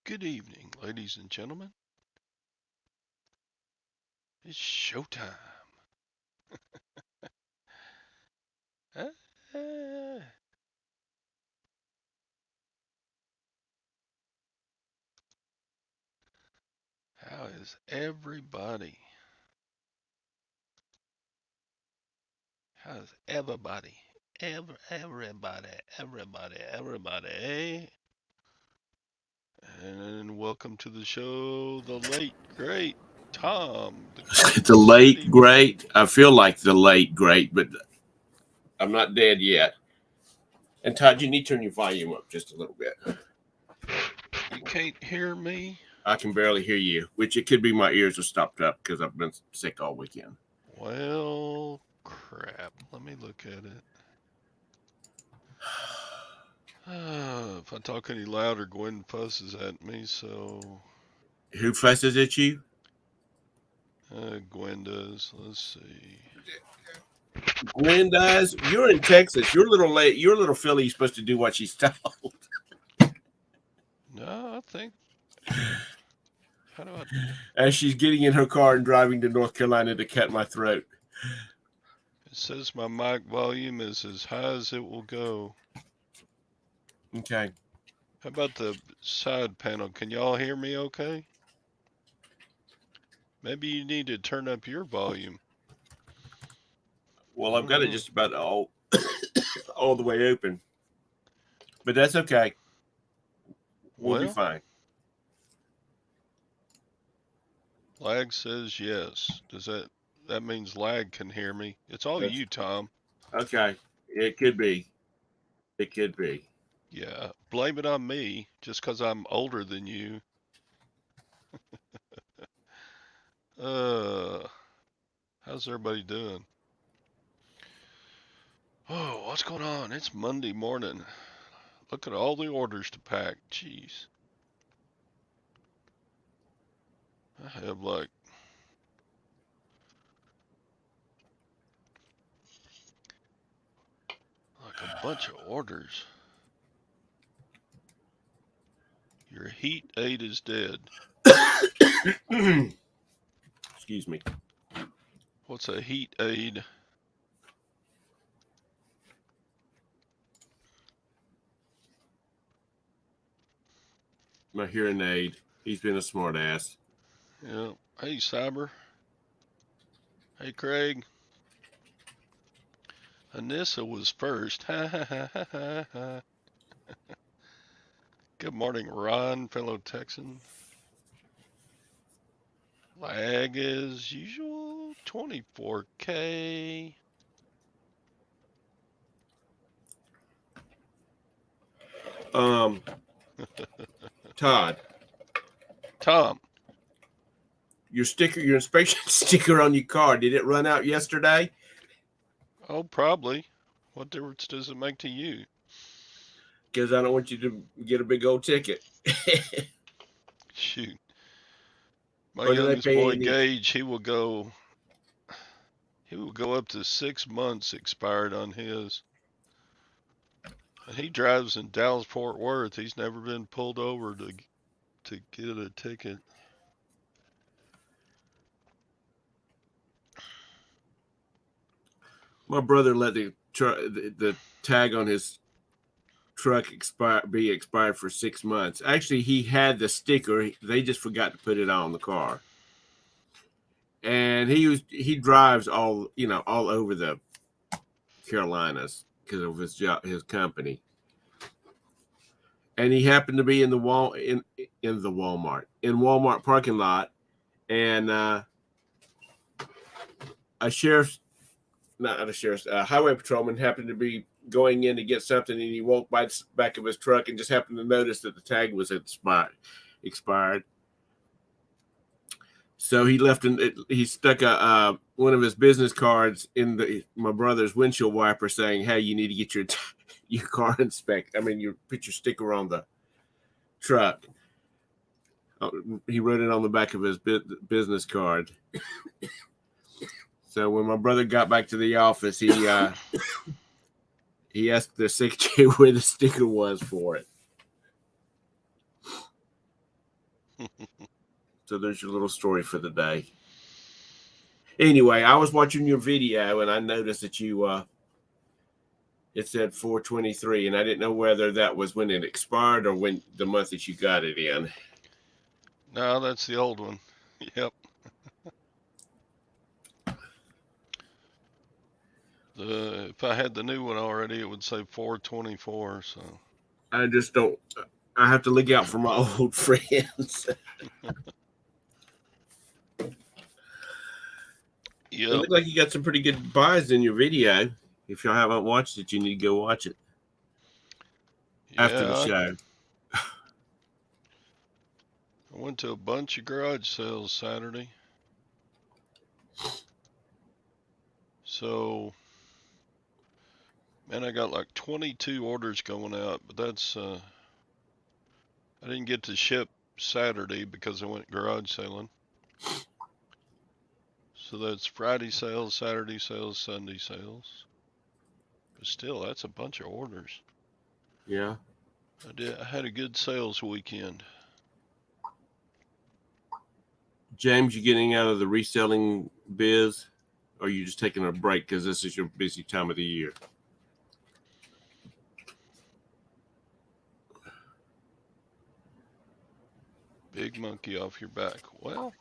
Good evening, ladies and gentlemen. It's showtime. Ah, how is everybody? How's everybody? Everybody, eh? And welcome to the show, the late, great Tom, the The Kansas late City. great. I feel like the late great, but I'm not dead yet. And Todd, you need to turn your volume up just a little bit. You can't hear me? I can barely hear you, which it could be my ears are stopped up because I've been sick all weekend. Well, crap. Let me look at it. If I talk any louder, Gwen fusses at me, so Who fusses at you? Gwen does. Let's see. Gwen does. You're in Texas. You're a little late. You're a little Philly. You're supposed to do what she's told. No, I think. How do I? As she's getting in her car and driving to North Carolina to cut my throat. It says my mic volume is as high as it will go. Okay. How about the side panel? Can y'all hear me okay? Maybe you need to turn up your volume. I Well, I've don't got it know. just about all the way open, but that's okay. We'll be Well, fine. lag says yes. That means lag can hear me? It's all That's you, Tom. okay. It could be. It could be. Yeah, blame it on me just 'cause I'm older than you. Uh, how's everybody doing? Oh, what's going on? It's Monday morning. Look at all the orders to pack. Jeez. I have like a bunch of orders. Your heat aid is dead. Excuse me. What's a heat aid? My hearing aid. He's been a smart ass. Yeah. Hey, Cyber. Hey, Craig. Anissa was first. Ha ha ha ha ha ha. Good morning, Ron, fellow Texan. Lag as usual. 24K. Um, Todd, Tom. your inspection sticker on your car, did it run out yesterday? Oh, probably. What difference does it make to you? Because I don't want you to get a big old ticket. Shoot. My Or did I youngest pay boy, any? Gage, he will go up to 6 months expired on his. And he drives in Dallas Fort Worth. He's never been pulled over to get a ticket. My brother let the tag on his truck be expired for 6 months. Actually, he had the sticker. They just forgot to put it on the car. And he drives all over the Carolinas because of his job, his company. And he happened to be in the Walmart parking lot, and a sheriff's not a sheriff's highway patrolman happened to be going in to get something, and he walked by the back of his truck and just happened to notice that the tag was expired. So he stuck a one of his business cards in my brother's windshield wiper, saying, "Hey, you need to get your car inspected. I mean, you put your sticker on the truck." He wrote it on the back of his business card. So when my brother got back to the office, he asked the secretary where the sticker was for it. So there's your little story for the day. Anyway, I was watching your video and I noticed that you it said 423, and I didn't know whether that was when it expired or when the month that you got it in. No, that's the old one. Yep. If I had the new one already, it would say 424. So I just don't. I have to look out for my old friends. It yep. looked like you got some pretty good buys in your video. If y'all haven't watched it, you need to go watch it after the Yeah, show. I went to a bunch of garage sales Saturday. So, man, I got like 22 orders going out, but that's I didn't get to ship Saturday because I went garage selling. So that's Friday sales, Saturday sales, Sunday sales. But still, that's a bunch of orders. Yeah. I had a good sales weekend. James, you getting out of the reselling biz, or are you just taking a break because this is your busy time of the year? Big monkey off your back. Well,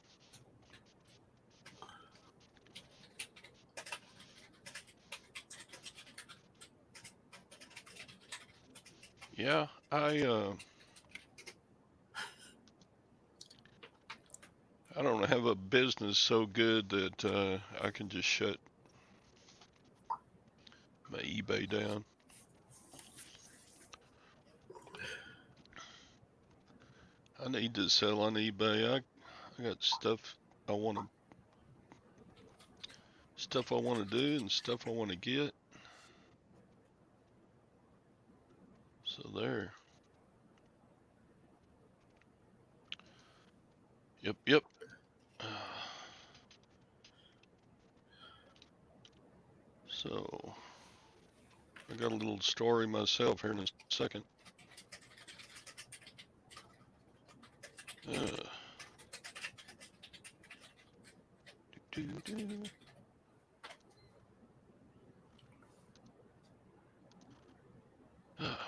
yeah, I don't have a business so good that I can just shut my eBay down. I need to sell on eBay. I got stuff I want to do and stuff I want to get. So there. Yep. So I got a little story myself here in a second.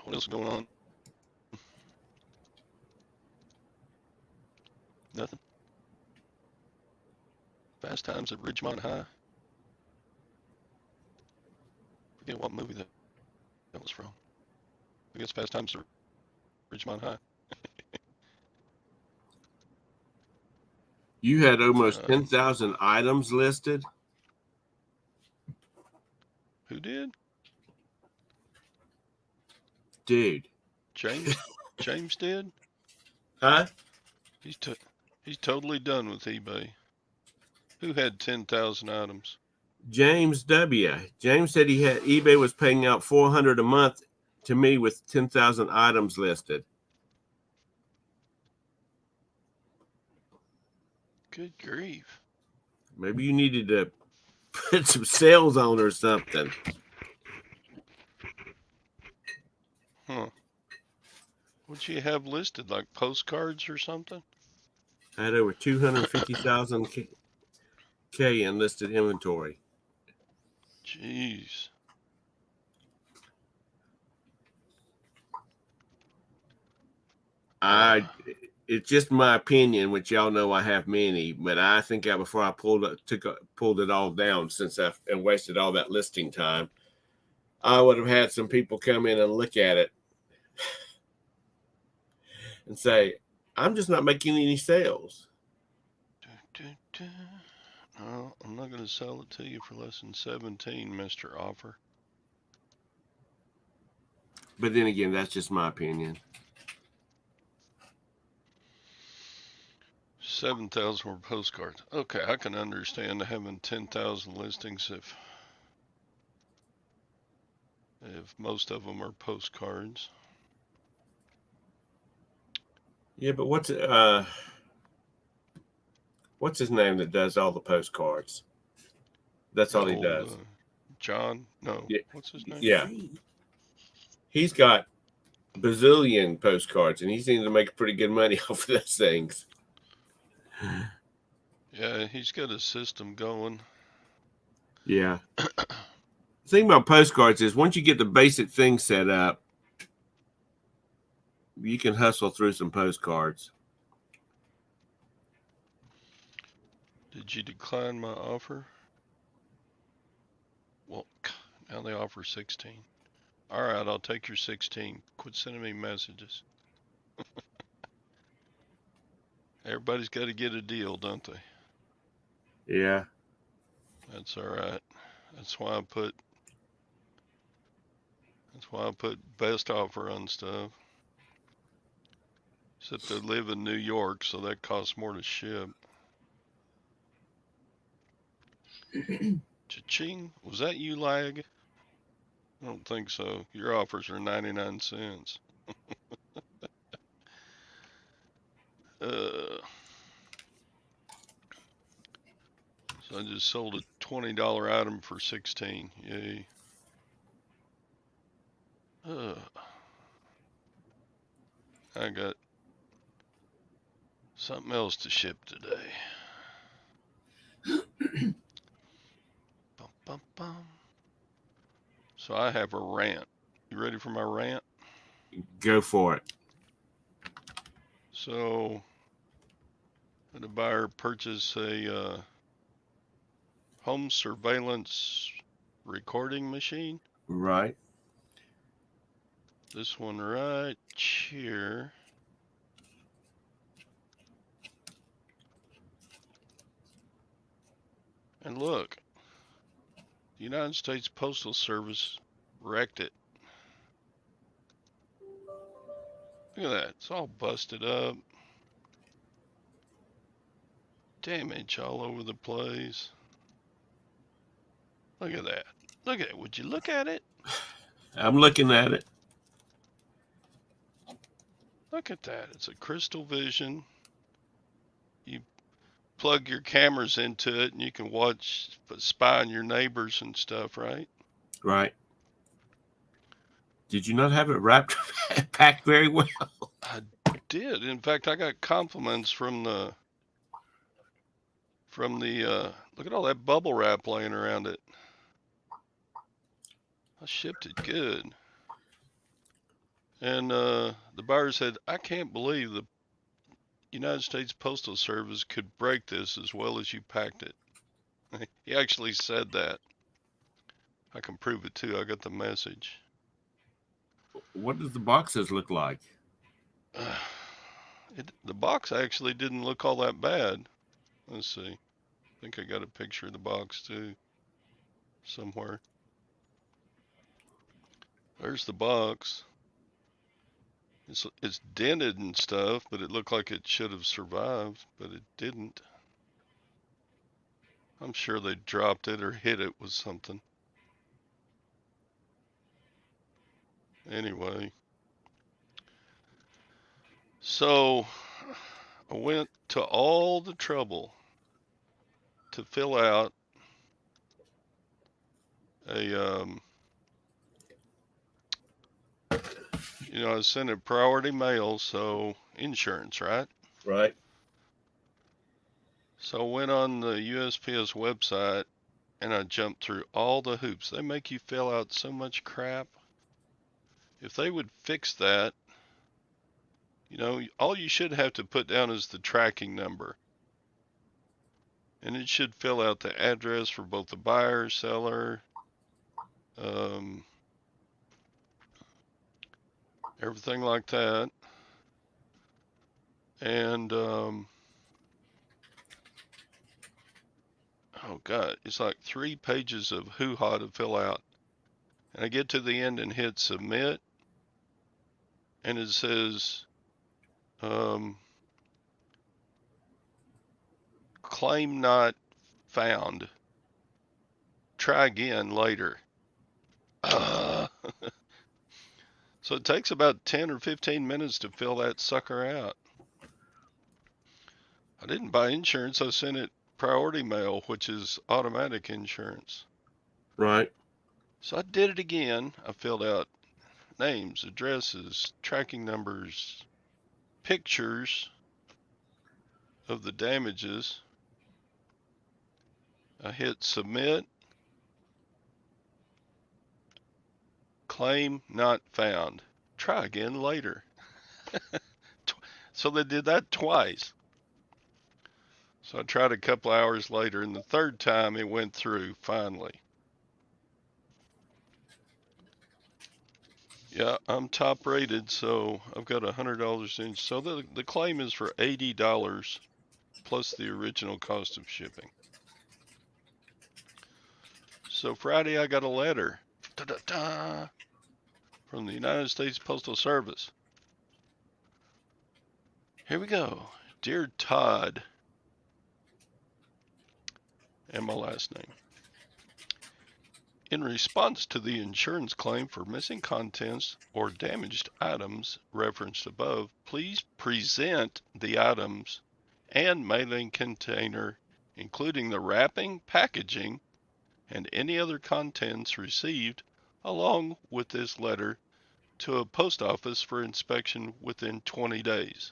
What else is going on? Nothing. Fast Times at Ridgemont High. Forget what movie that was from. I guess Fast Times at Ridgemont High. You had almost 10,000 items listed. Who did? Dude. James did? Huh? He's totally done with eBay. Who had 10,000 items? James W. James said he had eBay was paying out $400 a month to me with 10,000 items listed. Good grief. Maybe you needed to put some sales on or something. Huh. What'd you have listed? Like postcards or something? I had over 250,000 K in listed inventory. Jeez. It's just my opinion, which y'all know I have many, but I think before I pulled it all down and wasted all that listing time, I would have had some people come in and look at it and say, I'm just not making any sales. No, I'm not going to sell it to you for less than 17, Mr. Offer. But then again, that's just my opinion. 7,000 were postcards. Okay, I can understand having 10,000 listings if most of them are postcards. Yeah, but what's his name that does all the postcards? That's all he does. John? No. Yeah. What's his name? Yeah. He's got bazillion postcards, and he seems to make pretty good money off of those things. Yeah, he's got a system going. Yeah. The thing about postcards is once you get the basic thing set up, you can hustle through some postcards. Did you decline my offer? Well, now they offer 16. All right, I'll take your 16. Quit sending me messages. Everybody's got to get a deal, don't they? Yeah. That's all right. That's why I put best offer on stuff. Except they live in New York, so that costs more to ship. Cha-ching. Was that you, Lag? I don't think so. Your offers are 99 cents. So I just sold a $20 item for 16. Yay. I got something else to ship today. Bum, bum, bum. So I have a rant. You ready for my rant? Go for it. So, had a buyer purchase a home surveillance recording machine. Right. This one right here. And look, the United States Postal Service wrecked it. Look at that. It's all busted up. Damage all over the place. Look at that. Look at it. Would you look at it? I'm looking at it. Look at that. It's a crystal vision. You plug your cameras into it and you can watch, spy on your neighbors and stuff, right? Right. Did you not have it wrapped, packed very well? I did. In fact, I got compliments from the look at all that bubble wrap laying around it. I shipped it good. And the buyer said, I can't believe the United States Postal Service could break this as well as you packed it. He actually said that. I can prove it too. I got the message. What does the boxes look like? The box actually didn't look all that bad. Let's see. I think I got a picture of the box too somewhere. There's the box. It's dented and stuff, but it looked like it should have survived, but it didn't. I'm sure they dropped it or hit it with something. Anyway, so I went to all the trouble to fill out a, I sent it priority mail, so insurance, right? Right. So I went on the USPS website and I jumped through all the hoops. They make you fill out so much crap. If they would fix that, all you should have to put down is the tracking number. And it should fill out the address for both the buyer, seller, everything like that. And, oh God, it's like 3 pages of hoo-ha to fill out. And I get to the end and hit submit. And it says, claim not found. Try again later. So it takes about 10 or 15 minutes to fill that sucker out. I didn't buy insurance. I sent it priority mail, which is automatic insurance. Right. So I did it again. I filled out names, addresses, tracking numbers, pictures, of the damages. I hit submit. Claim not found. Try again later. So they did that twice. So I tried a couple hours later, and the third time it went through finally. Yeah, I'm top rated, so I've got $100 in. So the claim is for $80 plus the original cost of shipping. So Friday I got a letter from the United States Postal Service. Here we go. Dear Todd, and my last name. In response to the insurance claim for missing contents or damaged items referenced above, please present the items and mailing container, including the wrapping, packaging, and any other contents received, along with this letter, to a post office for inspection within 20 days.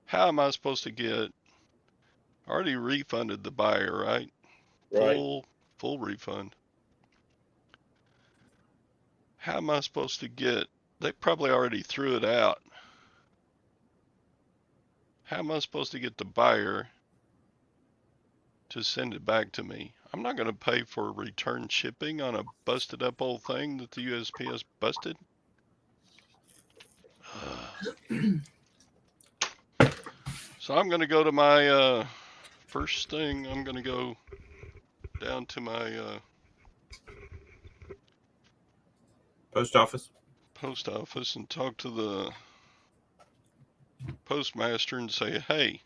How am I supposed to get? I already refunded the buyer, right? Right. Full refund. How am I supposed to get? They probably already threw it out. How am I supposed to get the buyer to send it back to me? I'm not going to pay for return shipping on a busted up old thing that the USPS busted. So I'm going to go to my first thing. I'm going to go down to my Post office. post office and talk to the postmaster and say, hey,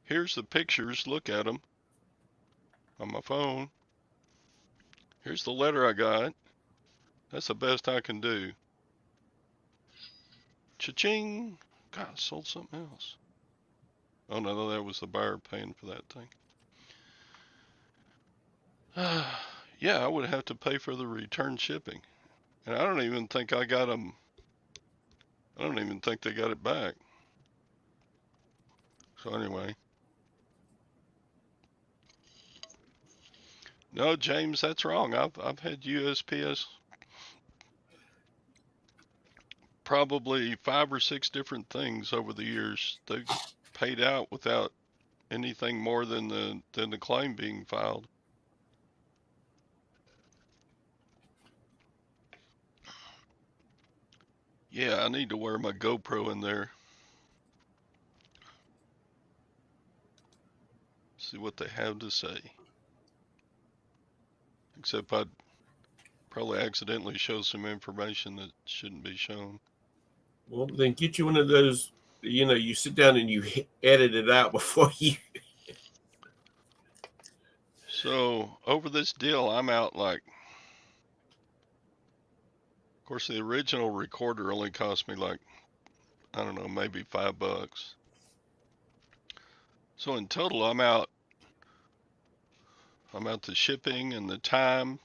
here's the pictures. Look at them on my phone. Here's the letter I got. That's the best I can do. Cha-ching! God, I sold something else. Oh no, that was the buyer paying for that thing. Yeah, I would have to pay for the return shipping. And I don't even think I got them. I don't even think they got it back. So anyway. No, James, that's wrong. I've had USPS probably 5 or 6 different things over the years. They've paid out without anything more than the claim being filed. Yeah, I need to wear my GoPro in there. See what they have to say. Except I'd probably accidentally show some information that shouldn't be shown. Well, then get you one of those. You sit down and you edit it out before you. So over this deal, I'm out like, of course, the original recorder only cost me like, I don't know, maybe $5. So in total, I'm out the shipping and the time.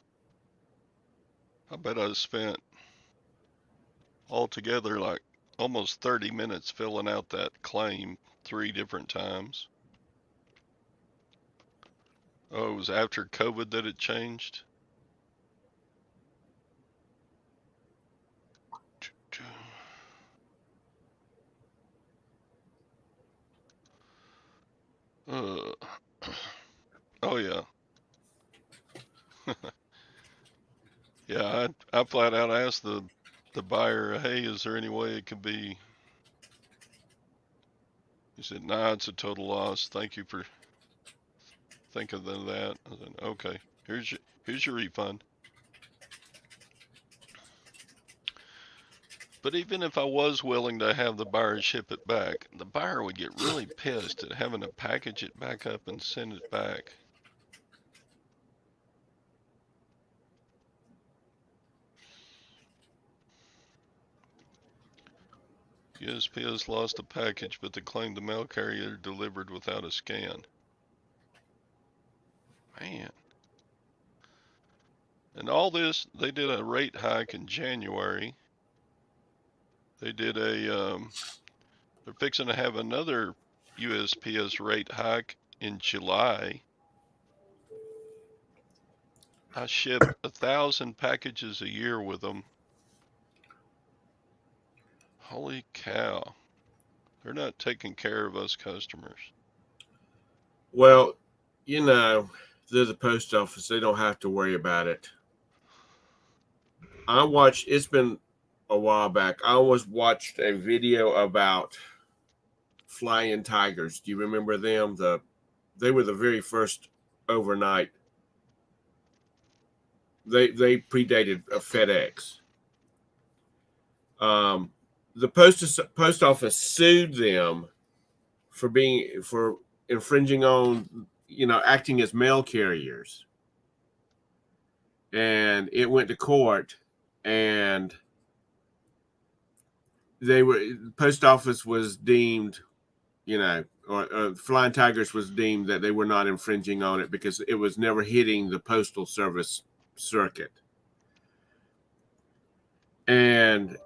I bet I spent altogether like almost 30 minutes filling out that claim 3 different times. Oh, it was after COVID that it changed. Uh, oh yeah. Yeah, I flat out asked the buyer, hey, is there any way it could be? He said, nah, it's a total loss. Thank you for thinking of that. I said, okay, here's your refund. But even if I was willing to have the buyer ship it back, the buyer would get really pissed at having to package it back up and send it back. USPS lost a package, but they claimed the mail carrier delivered without a scan. Man. And all this, they did a rate hike in January. They did they're fixing to have another USPS rate hike in July. I ship 1,000 packages a year with them. Holy cow. They're not taking care of us customers. Well, you know, they're the post office. They don't have to worry about it. It's been a while back. I always watched a video about flying tigers. Do you remember them? They were the very first overnight. They predated a FedEx. Um, the post office sued them for infringing on, acting as mail carriers, and it went to court, and the post office was deemed, or Flying Tigers was deemed that they were not infringing on it because it was never hitting the postal service circuit. And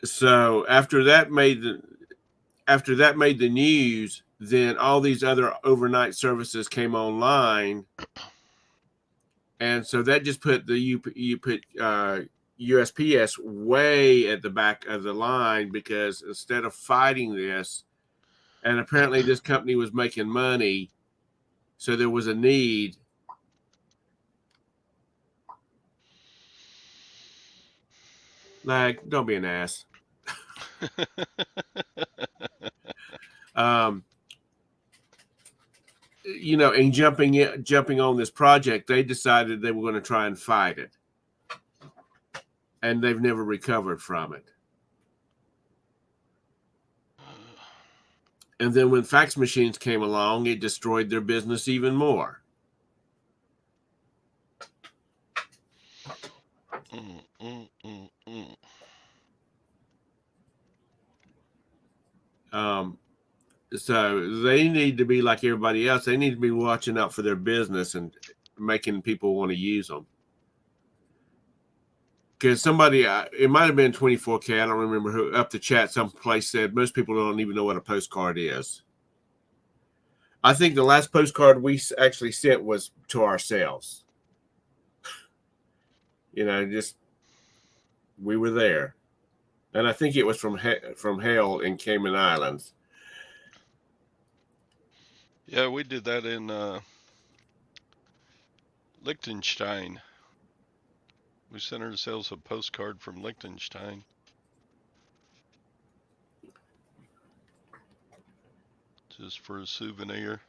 so after that made the news, then all these other overnight services came online, and so that just put USPS way at the back of the line, because instead of fighting this, and apparently this company was making money, so there was a need. Like, don't be an ass. um, and jumping on this project, they decided they were going to try and fight it, and they've never recovered from it. And then when fax machines came along, it destroyed their business even more. So they need to be like everybody else. They need to be watching out for their business and making people want to use them. Because somebody, it might have been 24K, I don't remember who, up the chat someplace said most people don't even know what a postcard is. I think the last postcard we actually sent was to ourselves. Just we were there, and I think it was from hell in Cayman Islands. Yeah, we did that in Liechtenstein. We sent ourselves a postcard from Liechtenstein. Just for a souvenir.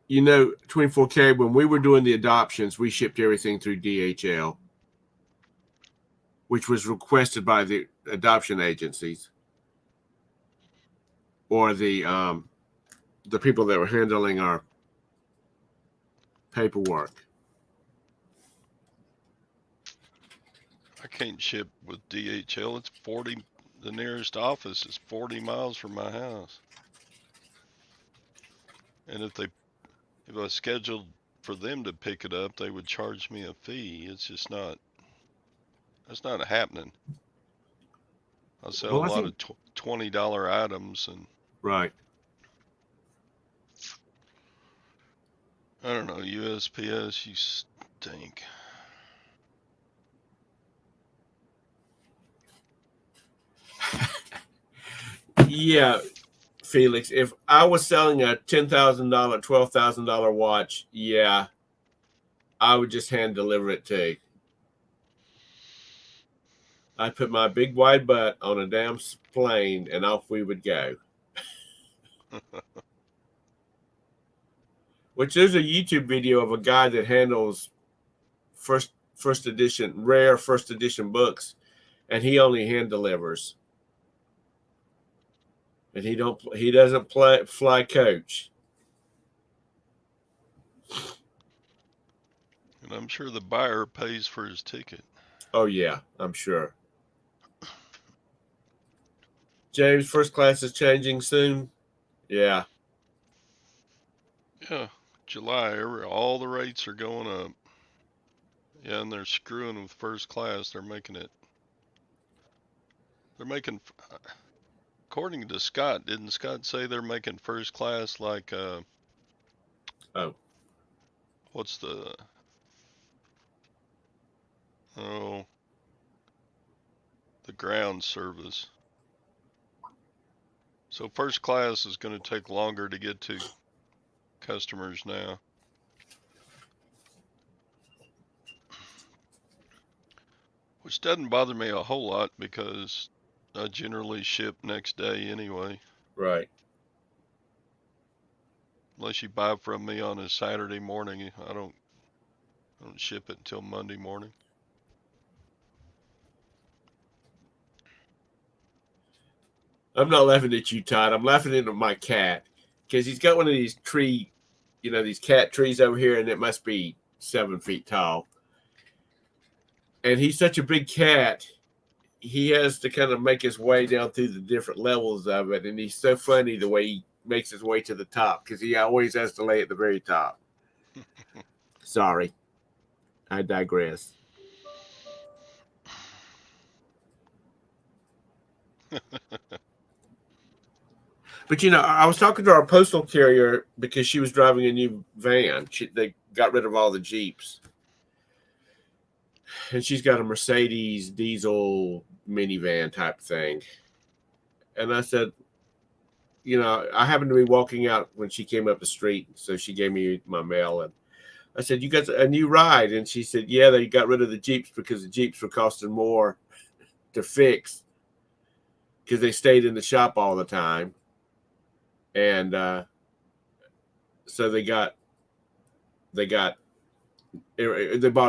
24K, when we were doing the adoptions, we shipped everything through DHL, which was requested by the adoption agencies or the people that were handling our paperwork. I can't ship with DHL. It's 40. The nearest office is 40 miles from my house. And if I scheduled for them to pick it up, they would charge me a fee. It's just not. That's not happening. I sell a lot of $20 items, and right. I don't know, USPS, you stink. Yeah, Felix, if I was selling a $10,000, $12,000 watch, yeah, I would just hand deliver it to you. I'd put my big wide butt on a damn plane, and off we would go. Which, there's a YouTube video of a guy that handles rare first edition books, and he only hand delivers. And he doesn't fly coach. And I'm sure the buyer pays for his ticket. Oh yeah, I'm sure. James, first class is changing soon. Yeah. Yeah, July, all the rates are going up. Yeah, and they're screwing with first class. They're making it They're making, according to Scott, didn't Scott say they're making first class like Oh, what's the oh the ground service? So first class is going to take longer to get to customers now. Which doesn't bother me a whole lot because I generally ship next day anyway. right. Unless you buy from me on a Saturday morning, I don't ship it until Monday morning. I'm not laughing at you, Todd. I'm laughing at my cat because he's got one of these these cat trees over here, and it must be 7 feet tall. And he's such a big cat, he has to kind of make his way down through the different levels of it. And he's so funny the way he makes his way to the top because he always has to lay at the very top. Sorry, I digress. But I was talking to our postal carrier because she was driving a new van. They got rid of all the Jeeps, and she's got a Mercedes diesel minivan type thing. And I said, I happened to be walking out when she came up the street, so she gave me my mail, and I said, "You got a new ride?" And she said, "Yeah, they got rid of the Jeeps because the Jeeps were costing more to fix because they stayed in the shop all the time." And so they bought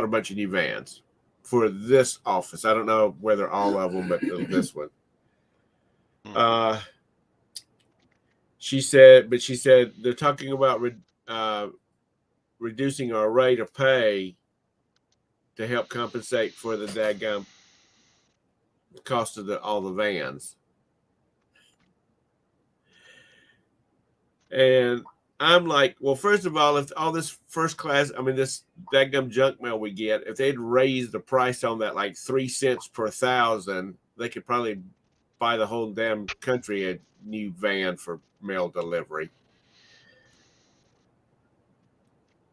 a bunch of new vans for this office. I don't know whether all of them, but this one. She said they're talking about reducing our rate of pay to help compensate for the daggum cost of all the vans. And I'm like, well, first of all, if all this first class, this daggum junk mail we get, if they'd raised the price on that like 3 cents per thousand, they could probably buy the whole damn country a new van for mail delivery.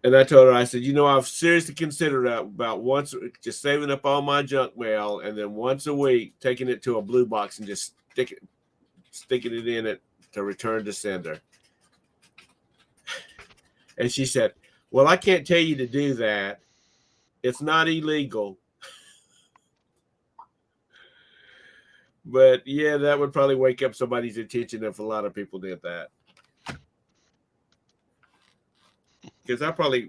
And I told her, I said, I've seriously considered about once just saving up all my junk mail and then once a week taking it to a blue box and just sticking it in it to return to sender. And she said, "Well, I can't tell you to do that. It's not illegal." But yeah, that would probably wake up somebody's attention if a lot of people did that. Because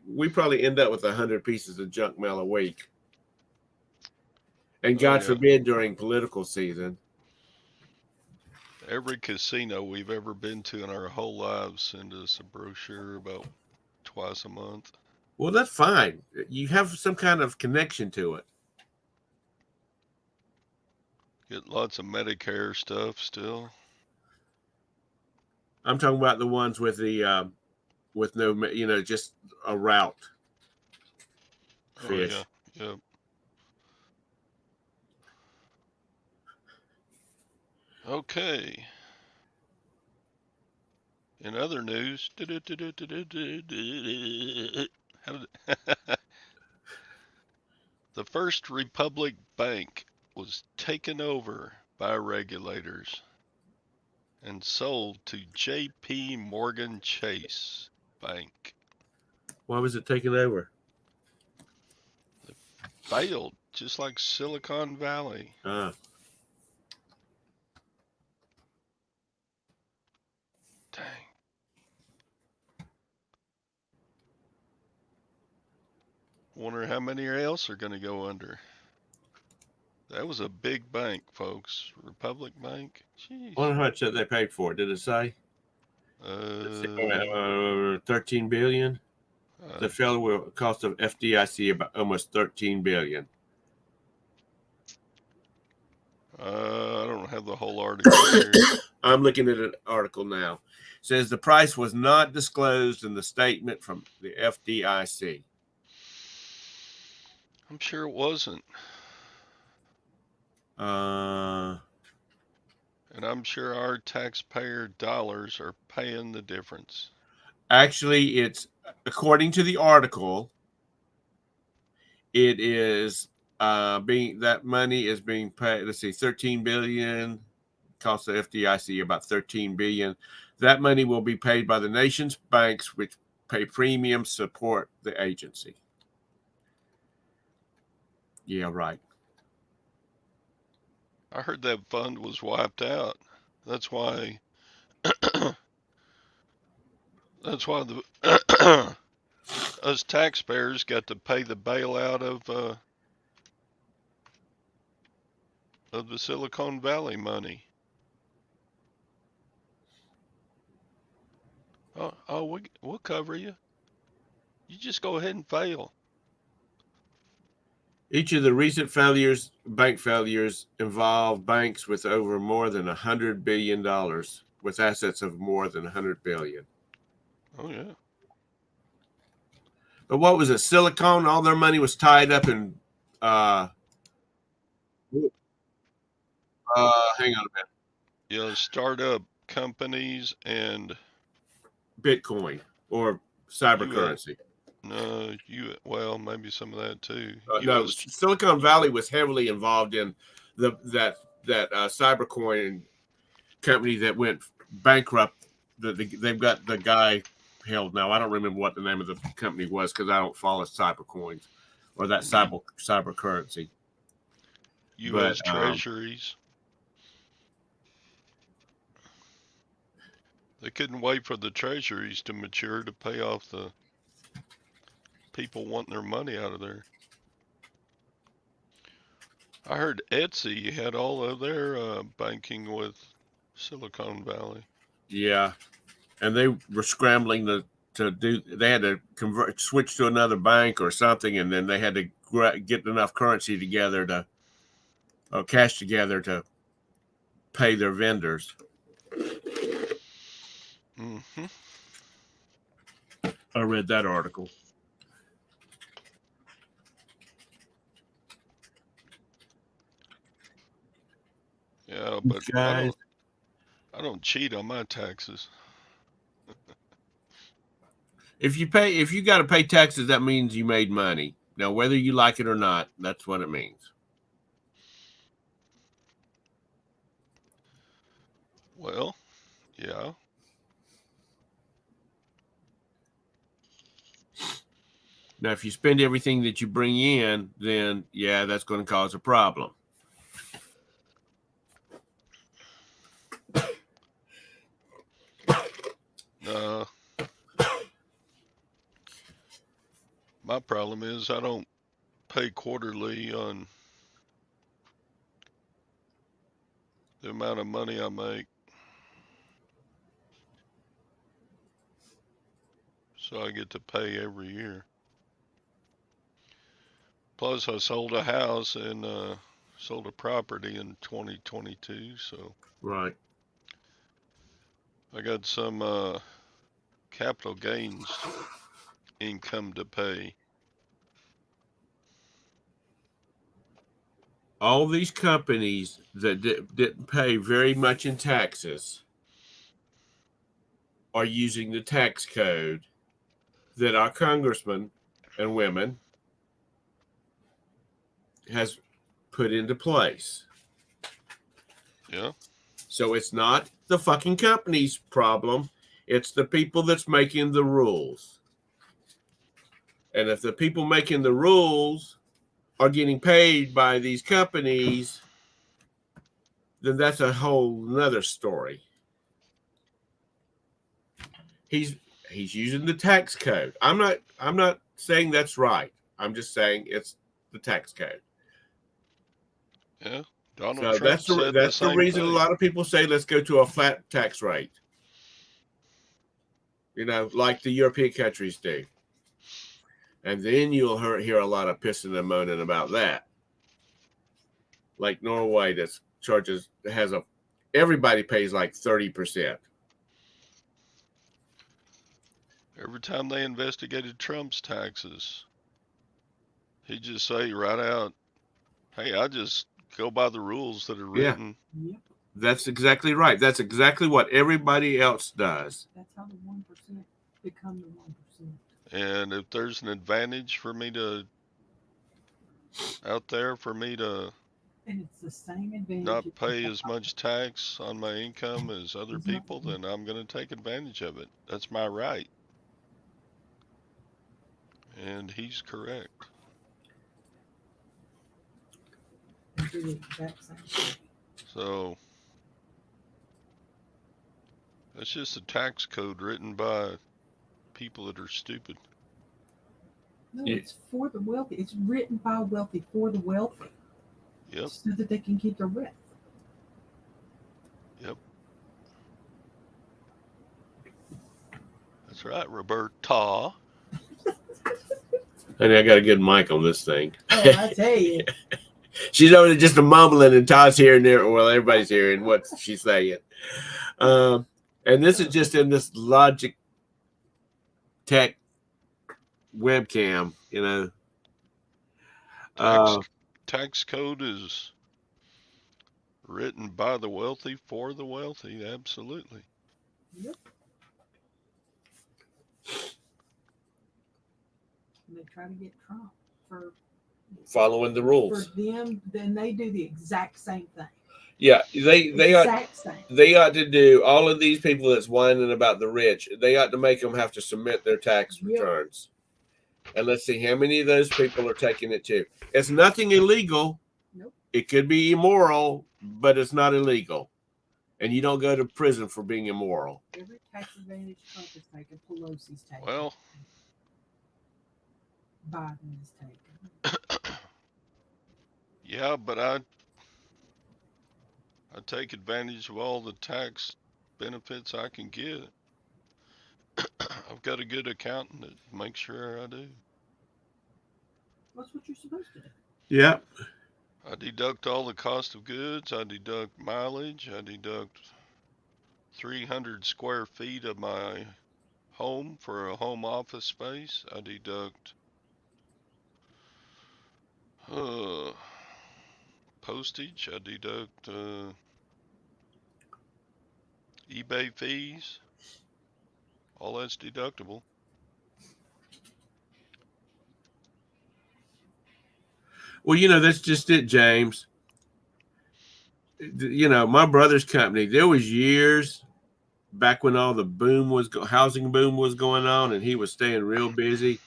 we probably end up with 100 pieces of junk mail a week. And God forbid during political season. Every casino we've ever been to in our whole lives send us a brochure about twice a month. Well, that's fine. You have some kind of connection to it. Get lots of Medicare stuff still. I'm talking about the ones with the with no, just a route fish. Oh, yeah. Yep. Okay. In other news, the First Republic Bank was taken over by regulators and sold to J.P. Morgan Chase Bank. Why was it taken over? It failed, just like Silicon Valley. Dang. Wonder how many else are going to go under. That was a big bank, folks. Republic Bank. Jeez. I wonder how much they paid for it. Did it say? 13 billion. The fellow cost of FDIC about almost 13 billion. I don't have the whole article here. I'm looking at an article now. It says the price was not disclosed in the statement from the FDIC. I'm sure it wasn't. And I'm sure our taxpayer dollars are paying the difference. Actually, it's according to the article, it is being that money is being paid. Let's see, 13 billion cost the FDIC about 13 billion. That money will be paid by the nation's banks, which pay premiums support the agency. Yeah, right. I heard that fund was wiped out. That's why. That's why the us taxpayers got to pay the bailout of the Silicon Valley money. Oh, we'll cover you. You just go ahead and fail. Each of the recent bank failures, involved banks with over more than $100 billion, with assets of more than $100 billion. Oh yeah. But what was it? Silicon? All their money was tied up in. Hang on a minute. Yeah, startup companies and Bitcoin or U.S. cybercurrency. No, well, maybe some of that too. No, U.S. Silicon Valley was heavily involved in that cybercoin company that went bankrupt. They've got the guy held now. I don't remember what the name of the company was because I don't follow cybercoins or that cyber currency. U.S. But Treasuries. They couldn't wait for the treasuries to mature to pay off the people wanting their money out of there. I heard Etsy had all of their banking with Silicon Valley. yeah, and they were scrambling to do. They had to switch to another bank or something, and then they had to get enough currency together to cash together to pay their vendors. Mm-hmm. I read that article. Yeah, but Guys, I don't cheat on my taxes. if you got to pay taxes, that means you made money. Now, whether you like it or not, that's what it means. Well, yeah. Now, if you spend everything that you bring in, then yeah, that's going to cause a problem. Uh, my problem is I don't pay quarterly on the amount of money I make. So I get to pay every year. Plus, I sold a house and sold a property in 2022, so Right. I got some capital gains income to pay. All these companies that didn't pay very much in taxes are using the tax code that our congressmen and women has put into place. Yeah. So it's not the fucking company's problem. It's the people that's making the rules. And if the people making the rules are getting paid by these companies, then that's a whole nother story. He's using the tax code. I'm not saying that's right. I'm just saying it's the tax code. Yeah. Donald So Trump said the that's the same reason a thing. lot of people say let's go to a flat tax rate. Like the European countries do. And then you'll hear a lot of pissing and moaning about that. Like Norway, everybody pays like 30%. Every time they investigated Trump's taxes, he'd just say right out, hey, I just go by the rules that are Yeah. written. That's exactly right. That's exactly what everybody else does. That's how the 1% become the 1%. And if there's an advantage for me to out there for me to And it's the same advantage not if you pay have as much tax on my income as other He's not people, then I'm going to take advantage of it. That's my right. And he's correct. and do the exact same thing. So that's just a tax code written by people that are stupid. No, Yeah. it's for the wealthy. It's written by wealthy for the wealthy, Yep, so that they can keep their wealth. yep. That's right, Roberta. Honey, I got a good mic on this thing. Oh, I tell you. She's over there just a mumbling, and Todd's hearing there. Well, everybody's hearing what she's saying. And this is just in this Logic Tech webcam, you know. Tax tax code is written by the wealthy for the wealthy. Absolutely. Yep. And they try to get Trump for Following the rules. them. Then they do the exact same thing. Yeah, they ought Exact same. they ought to do all of these people that's whining about the rich. They ought to make them have to submit their tax Yep. returns, and let's see how many of those people are taking it too. It's nothing illegal. Nope. It could be immoral, but it's not illegal, and you don't go to prison for being immoral. Every tax advantage Trump is taking, Pelosi's taking. Well, Biden is taking. yeah, but I take advantage of all the tax benefits I can get. I've got a good accountant that makes sure I do. That's what you're supposed to do. Yeah. I deduct all the cost of goods. I deduct mileage. I deduct 300 square feet of my home for a home office space. I deduct postage. I deduct eBay fees. All that's deductible. Well, that's just it, James. My brother's company, there was years back when all the housing boom was going on, and he was staying real busy.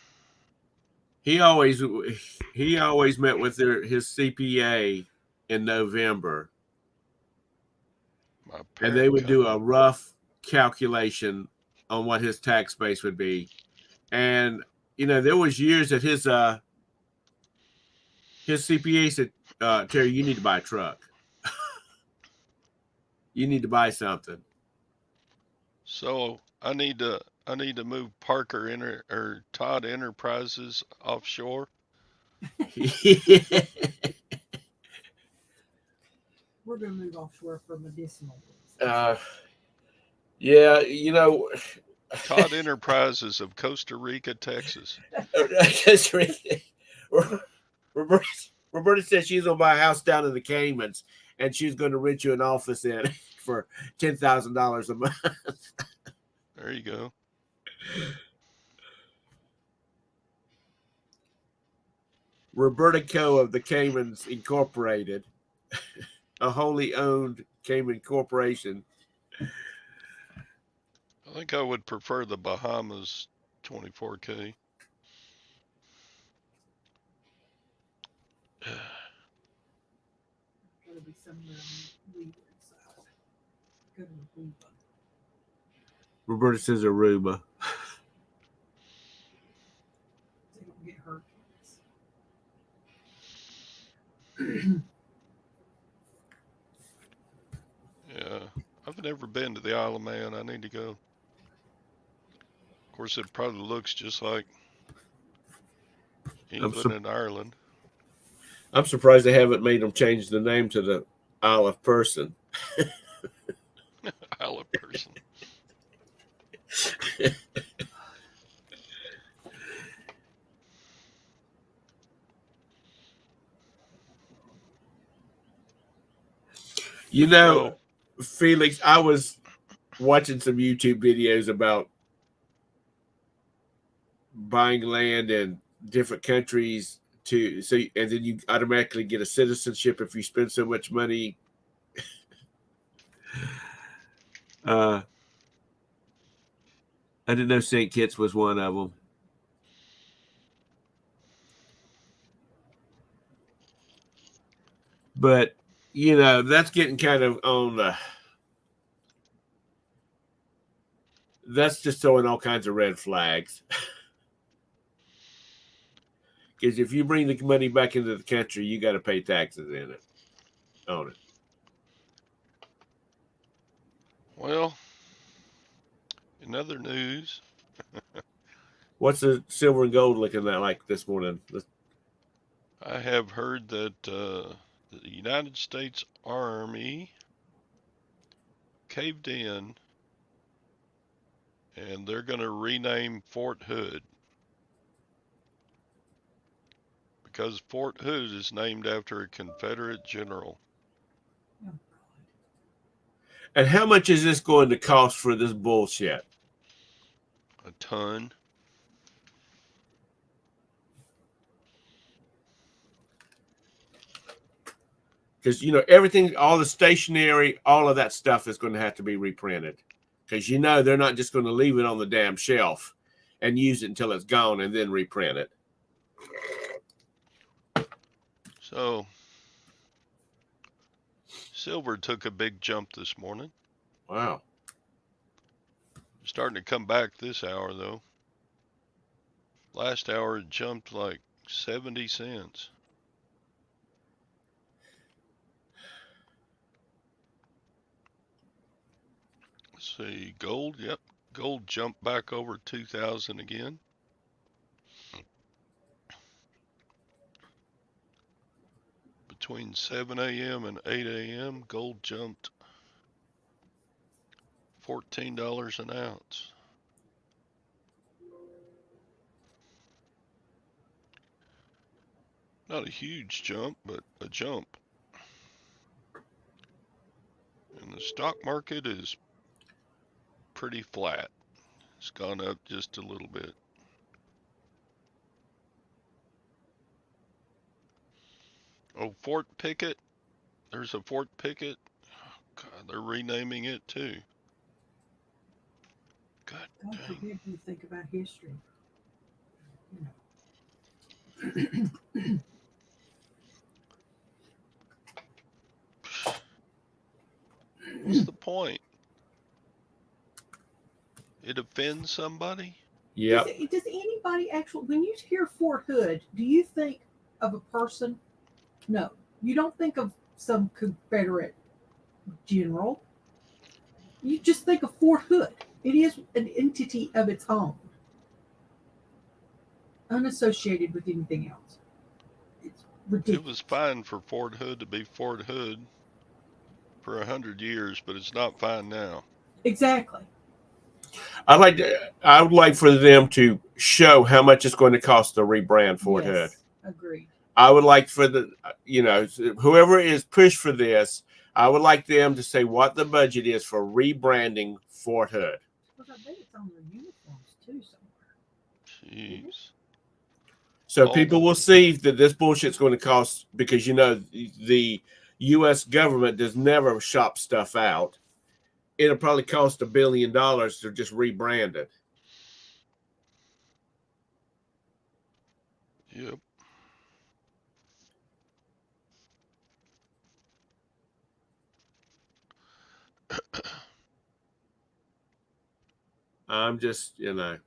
He always met with his CPA in November, My and they parent would do a company. rough calculation on what his tax base would be. And there was years that his CPA said, Terry, you need to buy a truck. You need to buy something. So I need to move Parker or Todd Enterprises offshore. We're going to move offshore for medicinal reasons. Yeah, Todd Enterprises of Costa Rica, Texas. Roberta said she's gonna buy a house down in the Caymans, and she's going to rent you an office in for $10,000 a month. There you go. Roberta Co. of the Caymans Incorporated, a wholly owned Cayman corporation. I think I would prefer the Bahamas 24K. Got to be somewhere on the leeward side. Go to Aruba. Roberta says Aruba. They don't get hurricanes. Yeah, I've never been to the Isle of Man. I need to go. Of course, it probably looks just like England and Ireland. I'm surprised they haven't made them change the name to the Isle of Person. Isle of Person. You know, Felix, I was watching some YouTube videos about buying land in different countries and then you automatically get a citizenship if you spend so much money. Uh, I didn't know St. Kitts was one of them. But that's getting kind of on the. That's just throwing all kinds of red flags. Because if you bring the money back into the country, you got to pay taxes on it. Well, in other news, What's the silver and gold looking at like this morning? I have heard that the United States Army caved in and they're going to rename Fort Hood because Fort Hood is named after a Confederate general. Oh, God. And how much is this going to cost for this bullshit? A ton. Because everything, all the stationery, all of that stuff is going to have to be reprinted. Because they're not just going to leave it on the damn shelf and use it until it's gone and then reprint it. So, silver took a big jump this morning. Wow. Starting to come back this hour, though. Last hour it jumped like 70 cents. Let's see, gold, yep. Gold jumped back over 2,000 again. Between 7 a.m. and 8 a.m., gold jumped $14 an ounce. Not a huge jump, but a jump. And the stock market is pretty flat. It's gone up just a little bit. Oh, Fort Pickett. There's a Fort Pickett. God, they're renaming it too. God God dang. forbid you think about history. What's the point? It offends somebody? Yep. Does anybody actually, when you hear Fort Hood, do you think of a person? No, you don't think of some Confederate general. You just think of Fort Hood. It is an entity of its own, unassociated with anything else. It's ridiculous. It was fine for Fort Hood to be Fort Hood for 100 years, but it's not fine now. Exactly. I would like for them to show how much it's going to cost to rebrand Fort Hood. Agreed. I would like for whoever is pushed for this, I would like them to say what the budget is for rebranding Fort Hood. Because I bet it's on their uniforms too somewhere. Jeez. So people will see that this bullshit's going to cost, because the U.S. government does never shop stuff out. It'll probably cost $1 billion to just rebrand it. Yep. I'm just, I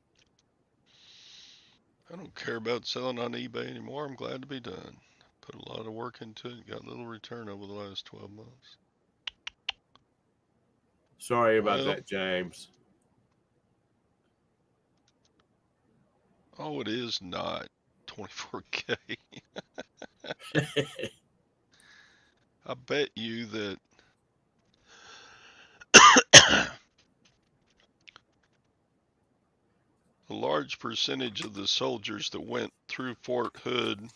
don't care about selling on eBay anymore. I'm glad to be done. Put a lot of work into it. Got little return over the last 12 months. Sorry about that, James. Oh, it is not 24K. I bet you that a large percentage of the soldiers that went through Fort Hood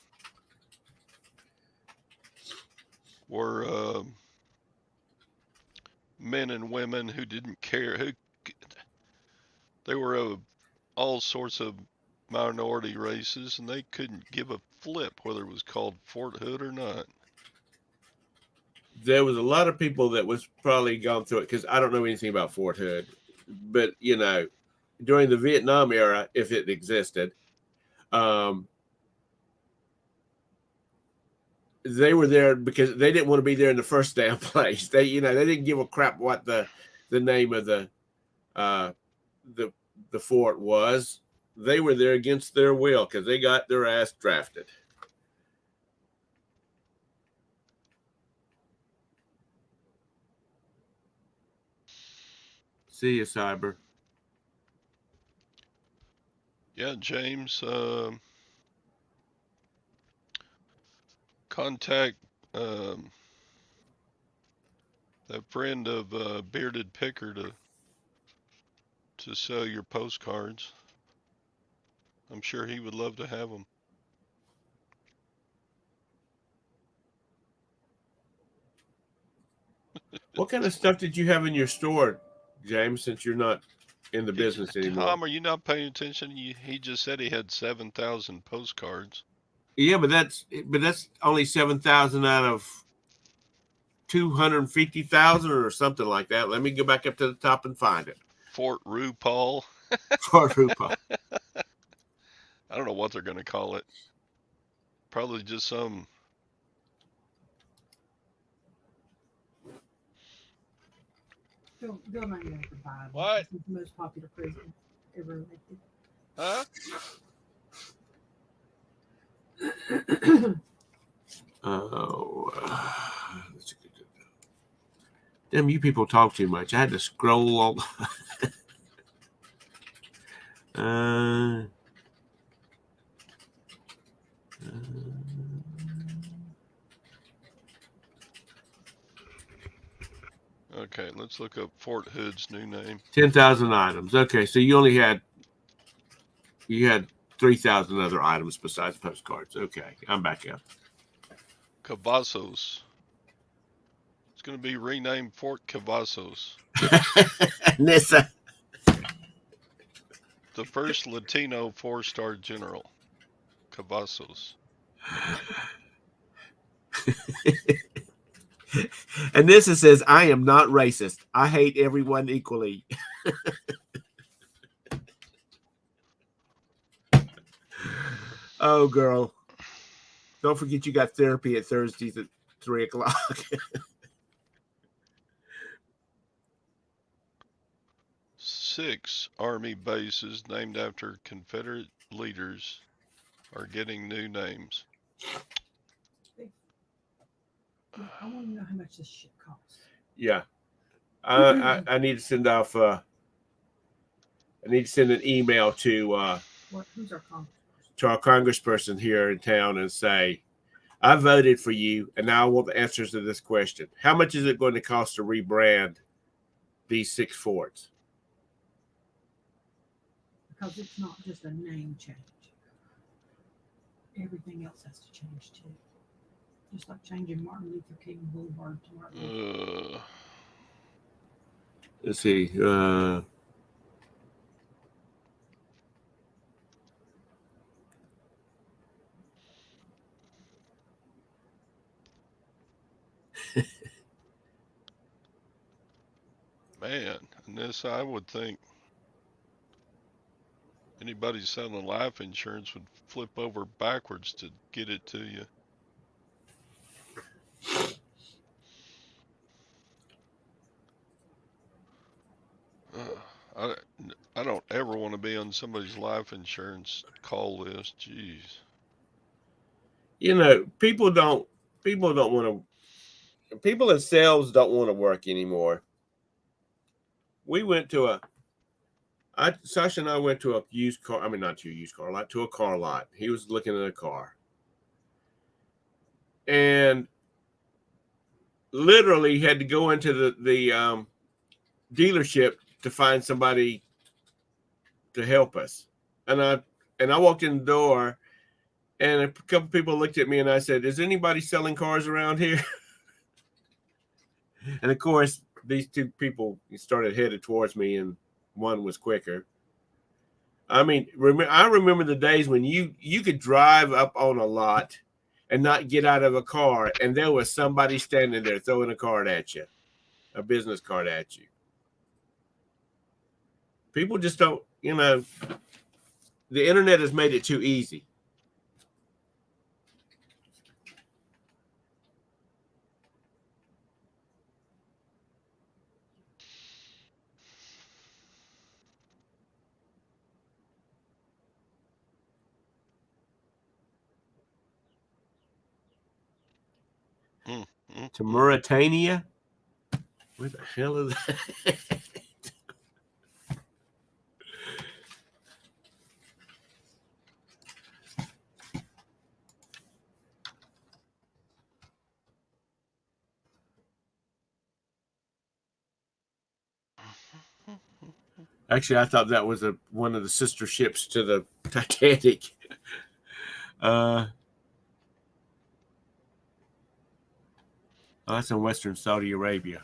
were men and women who didn't care. They were of all sorts of minority races, and they couldn't give a flip whether it was called Fort Hood or not. There was a lot of people that was probably gone through it, because I don't know anything about Fort Hood, but during the Vietnam era, if it existed, they were there because they didn't want to be there in the first damn place. They didn't give a crap what the name of the fort was. They were there against their will because they got their ass drafted. See you, Cyber. Yeah, James. Contact that friend of Bearded Picker to sell your postcards. I'm sure he would love to have them. What kind of stuff did you have in your store, James, since you're not in the business anymore? Tom, are you not paying attention? He just said he had 7,000 postcards. Yeah, but that's only 7,000 out of 250,000 or something like that. Let me go back up to the top and find it. Fort RuPaul. Fort RuPaul. I don't know what they're going to call it. Probably just some. Bill 995. What? He's the most popular president ever elected. Huh? Oh, damn! You people talk too much. I had to scroll all. Okay, let's look up Fort Hood's new name. 10,000 items. Okay, so you had 3,000 other items besides postcards. Okay, I'm back up. Cavazos. It's going to be renamed Fort Cavazos. Nissa. The first Latino 4-star general. Cavazos. And Nissa says, I am not racist. I hate everyone equally. Oh, girl. Don't forget you got therapy at Thursdays at 3:00. 6 Army bases named after Confederate leaders are getting new names. I want to know how much this shit costs. Yeah. I need to send off I need to send an email to Who's our congressperson? To our congressperson here in town and say, I voted for you, and now I want the answers to this question. How much is it going to cost to rebrand these 6 forts? Because it's not just a name change. Everything else has to change too. Just like changing Martin Luther King Boulevard to Martin Luther King. Let's see. Man, and this I would think anybody selling life insurance would flip over backwards to get it to you. I don't ever want to be on somebody's life insurance call list. Jeez. People don't want to. People in sales don't want to work anymore. We went to Sasha and I went to a used car. I mean, not to a used car lot, to a car lot. He was looking at a car, and literally had to go into the dealership to find somebody to help us. And I walked in the door, and a couple people looked at me, and I said, "Is anybody selling cars around here?" And of course, these two people started headed towards me, and one was quicker. I mean, I remember the days when you could drive up on a lot and not get out of a car, and there was somebody standing there throwing a card at you, a business card at you. People just don't, the internet has made it too easy. To Mauritania? Where the hell is that? Actually, I thought that was one of the sister ships to the Titanic. Oh, that's in Western Saudi Arabia.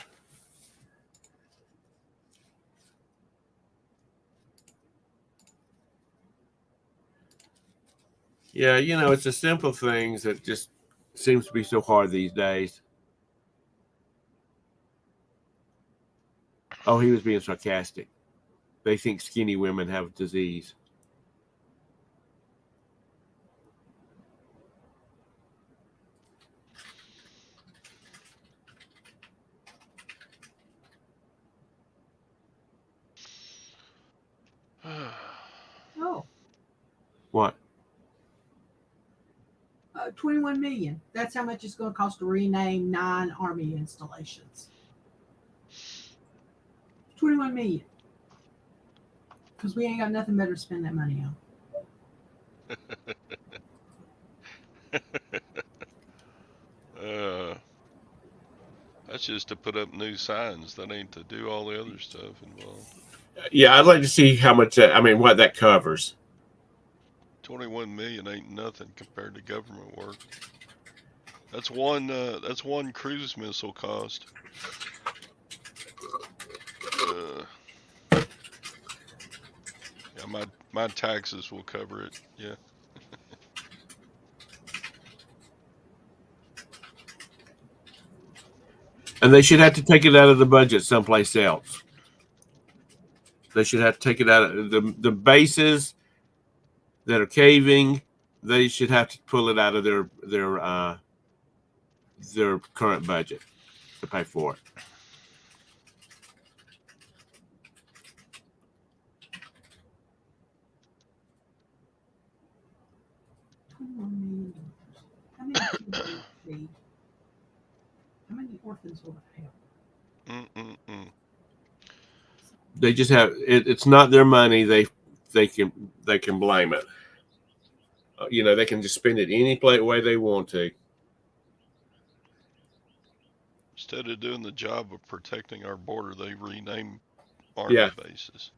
Yeah, it's the simple things that just seems to be so hard these days. Oh, he was being sarcastic. They think skinny women have disease. Oh, What? 21 million. That's how much it's going to cost to rename 9 Army installations. 21 million. Because we ain't got nothing better to spend that money on. That's just to put up new signs. That ain't to do all the other stuff involved. Yeah, I'd like to see how much. What that covers. 21 million ain't nothing compared to government work. That's one cruise missile cost. Yeah, my taxes will cover it. Yeah. And they should have to take it out of the budget someplace else. They should have to take it out of the bases that are caving. They should have to pull it out of their current budget to pay for it. How many orphans will it have? They just have it. It's not their money. They can blame it. They can just spend it any way they want to. Instead of doing the job of protecting our border, they rename army bases.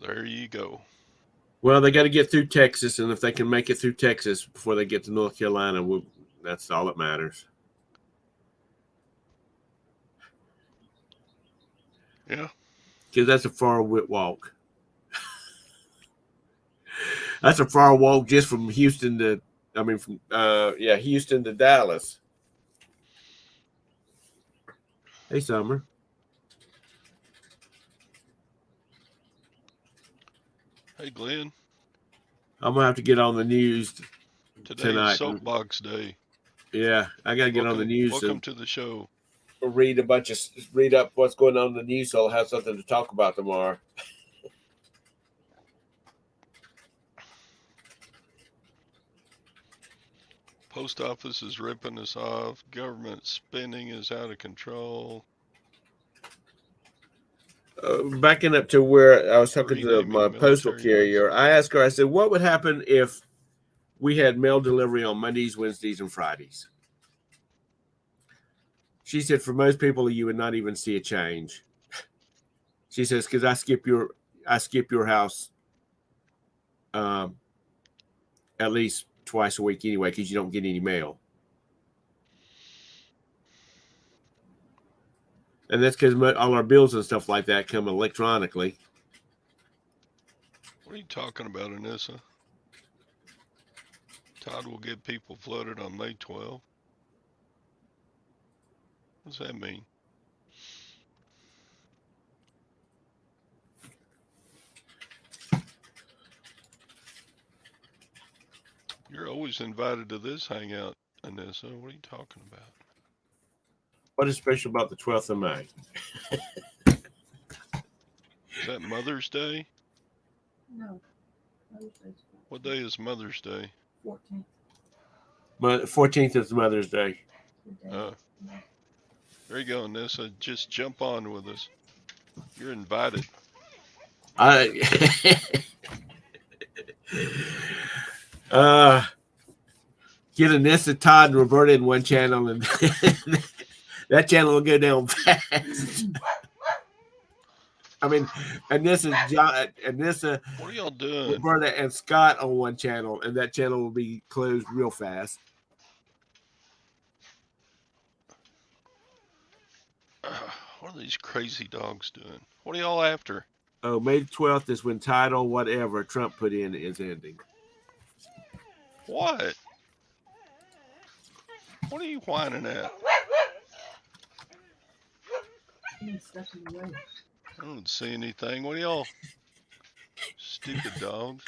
There you go. Well, they got to get through Texas, and if they can make it through Texas before they get to North Carolina, that's all that matters. Yeah. Because that's a far walk. That's a far walk just from Houston to, Houston to Dallas. Hey, Summer. Hey, Glenn. I'm going to have to get on the news tonight. Today's soapbox day. Yeah, I got to get on the news. Welcome to the show. Read up what's going on in the news so I'll have something to talk about tomorrow. Post office is ripping us off. Government spending is out of control. Backing up to where I was talking to my postal carrier, I asked her, I said, what would happen if we had mail delivery on Mondays, Wednesdays, and Fridays? She said, for most people, you would not even see a change. She says, because I skip your house at least twice a week anyway because you don't get any mail. And that's because all our bills and stuff like that come electronically. What are you talking about, Anissa? Todd will get people flooded on May 12th. What does that mean? You're always invited to this hangout, Anissa. What are you talking about? What is special about the 12th of May? Is that Mother's Day? No. Mother's Day's What day is Mother's Day? 14th. 14th is Mother's Day. There you go, Anissa. Just jump on with us. You're invited. Get Anissa, Todd, and Roberta in one channel, and that channel will go down fast. I mean, Anissa, what are y'all doing? Roberta, and Scott on one channel, and that channel will be closed real fast. What are these crazy dogs doing? What are y'all after? Oh, May 12th is when title whatever Trump put in is ending. What? What are you whining at? I don't see anything. What are y'all? Stupid dogs.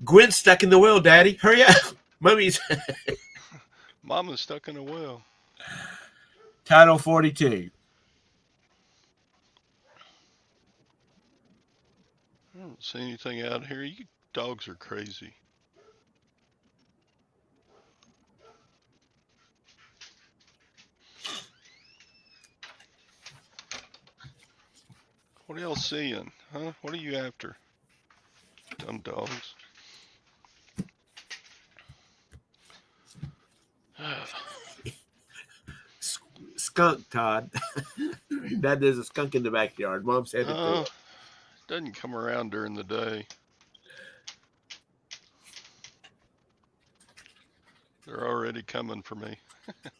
Gwen's stuck in the well, Daddy. Hurry up. Mummy's. Mama's stuck in a well. Title 42. I don't see anything out here. You dogs are crazy. What are y'all seeing? Huh? What are you after? Dumb dogs. Skunk, Todd. That is a skunk in the backyard. Mom said it. Doesn't come around during the day. They're already coming for me.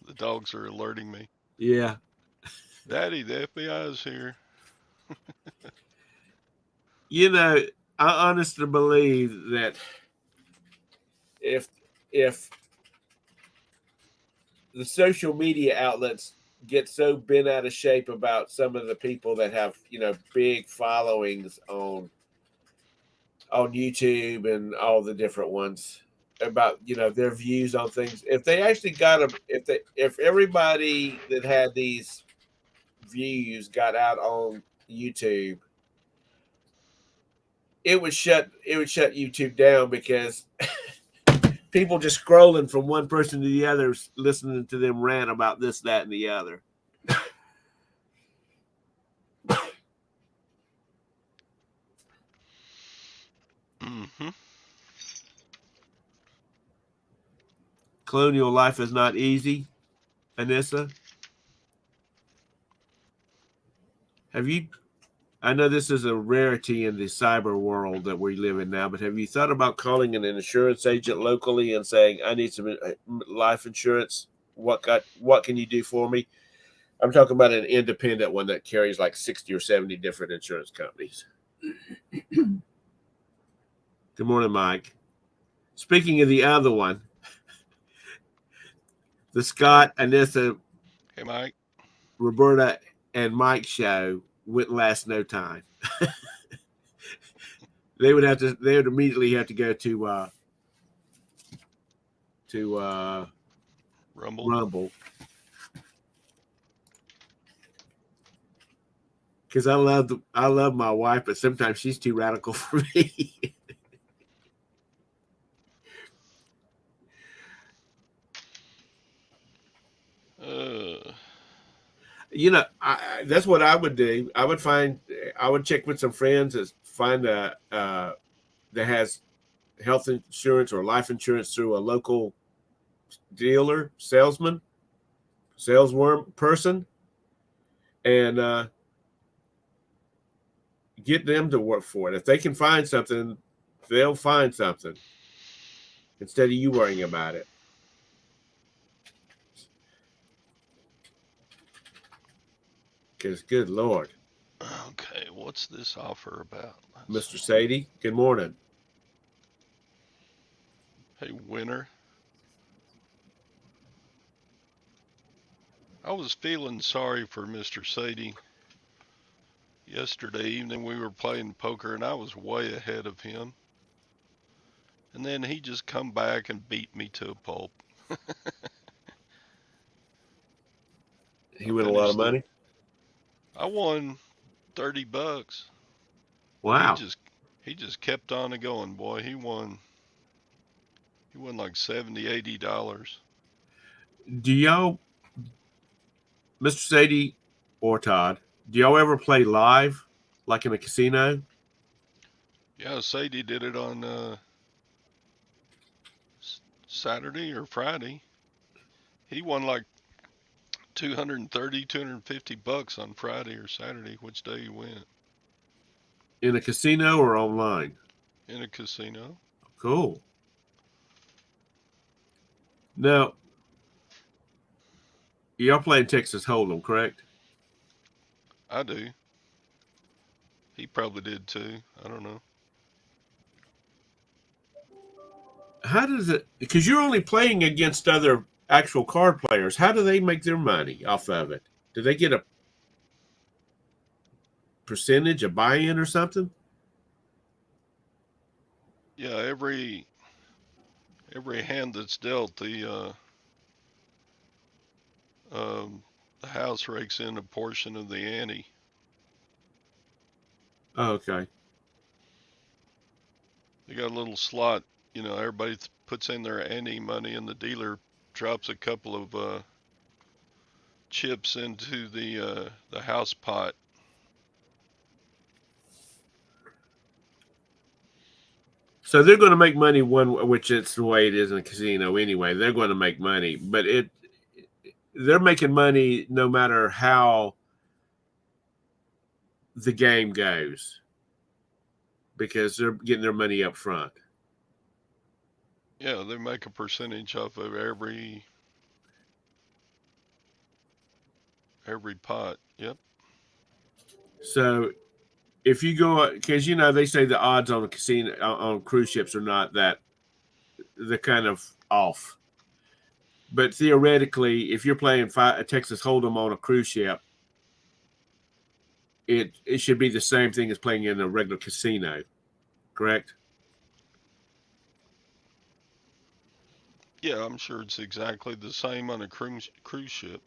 The dogs are alerting me. Yeah. Daddy, the FBI is here. You know, I honestly believe that if the social media outlets get so bent out of shape about some of the people that have, big followings on YouTube and all the different ones about, their views on things. If they actually if everybody that had these views got out on YouTube, it would shut YouTube down because people just scrolling from one person to the other, listening to them rant about this, that, and the other. Mm-hmm. Colonial life is not easy, Anissa. I know this is a rarity in the cyber world that we live in now, but have you thought about calling an insurance agent locally and saying, I need some life insurance? What can you do for me? I'm talking about an independent one that carries like 60 or 70 different insurance companies. Good morning, Mike. Speaking of the other one, the Scott, Anissa, Hey, Mike. Roberta, and Mike show wouldn't last no time. They would immediately have to go to Rumble. Because I love my wife, but sometimes she's too radical for me. That's what I would do. I would check with some friends and find that has health insurance or life insurance through a local dealer, salesman, person, and get them to work for it. If they can find something, they'll find something. instead of you worrying about it. Because, good Lord. Okay, what's this offer about? Mr. Sadie, good morning. Hey, winner. I was feeling sorry for Mr. Sadie. Yesterday evening we were playing poker and I was way ahead of him. And then he just come back and beat me to a pulp. He win a lot of money? I won $30. Wow. He just kept on going, boy. He won like $70-$80. Do y'all, Mr. Sadie or Todd, do y'all ever play live, like in a casino? Yeah, Sadie did it on Saturday or Friday. He won like $250 on Friday or Saturday, which day he went. In a casino or online? In a casino. Cool. Now, y'all playing Texas Hold'em, correct? I do. He probably did too. I don't know. How does it, because you're only playing against other actual card players, how do they make their money off of it? Do they get a percentage, a buy-in or something? Yeah, every hand that's dealt, the house rakes in a portion of the ante. Oh, okay. They got a little slot, everybody puts in their ante money and the dealer drops a couple of chips into the house pot. So they're going to make money which it's the way it is in a casino anyway. They're going to make money, but they're making money no matter how the game goes because they're getting their money up front. Yeah, they make a percentage off of every pot. Yep. So if you go, because they say the odds on a casino on cruise ships are not that, they're kind of off. But theoretically, if you're playing a Texas Hold'em on a cruise ship, it should be the same thing as playing in a regular casino, correct? Yeah, I'm sure it's exactly the same on a cruise ship.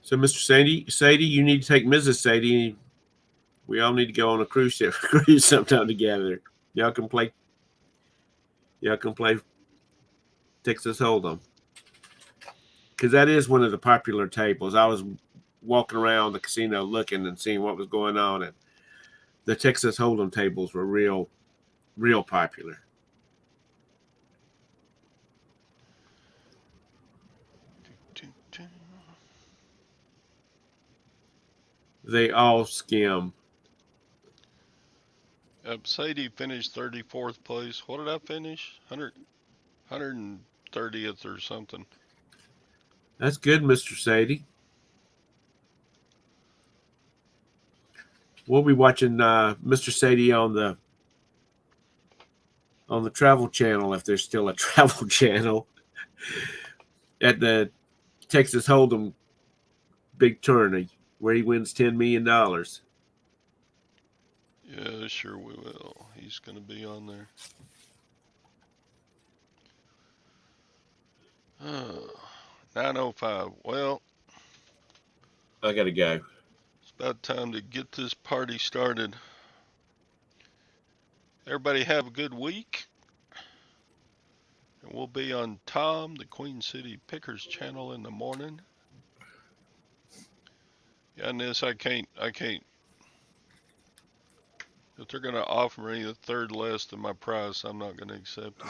So, Mr. Sadie, you need to take Mrs. Sadie. We all need to go on a cruise ship cruise sometime together. Y'all can play Texas Hold'em, because that is one of the popular tables. I was walking around the casino looking and seeing what was going on, and the Texas Hold'em tables were real popular. They all skim. Sadie finished 34th place. What did I finish? 130th or something. That's good, Mr. Sadie. We'll be watching Mr. Sadie on the Travel Channel, if there's still a Travel Channel, at the Texas Hold'em big tourney where he wins $10 million. Yeah, sure we will. He's going to be on there. 9:05. Well, I got to go. It's about time to get this party started. Everybody have a good week. And we'll be on Tom, the Queen City Pickers channel in the morning. Yeah, and this I can't. If they're going to offer me a third less than my price, I'm not going to accept it.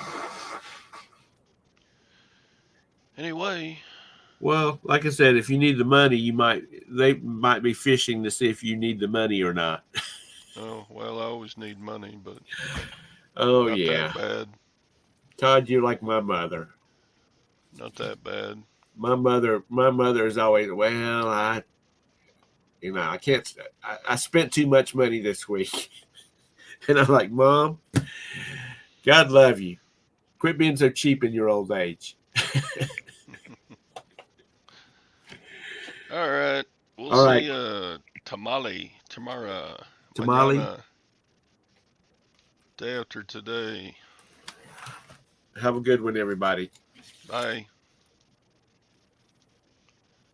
Anyway. Well, like I said, if you need the money, they might be fishing to see if you need the money or not. Oh, well, I always need money, but Oh not yeah, that bad. Todd, you're like my mother. Not that bad. My mother is always, well, I can't. I spent too much money this week, and I'm like, Mom, God love you. Quit being so cheap in your old age. All right. We'll All right, see tamale tomorrow. Tamale. Mañana. Day after today. Have a good one, everybody. Bye.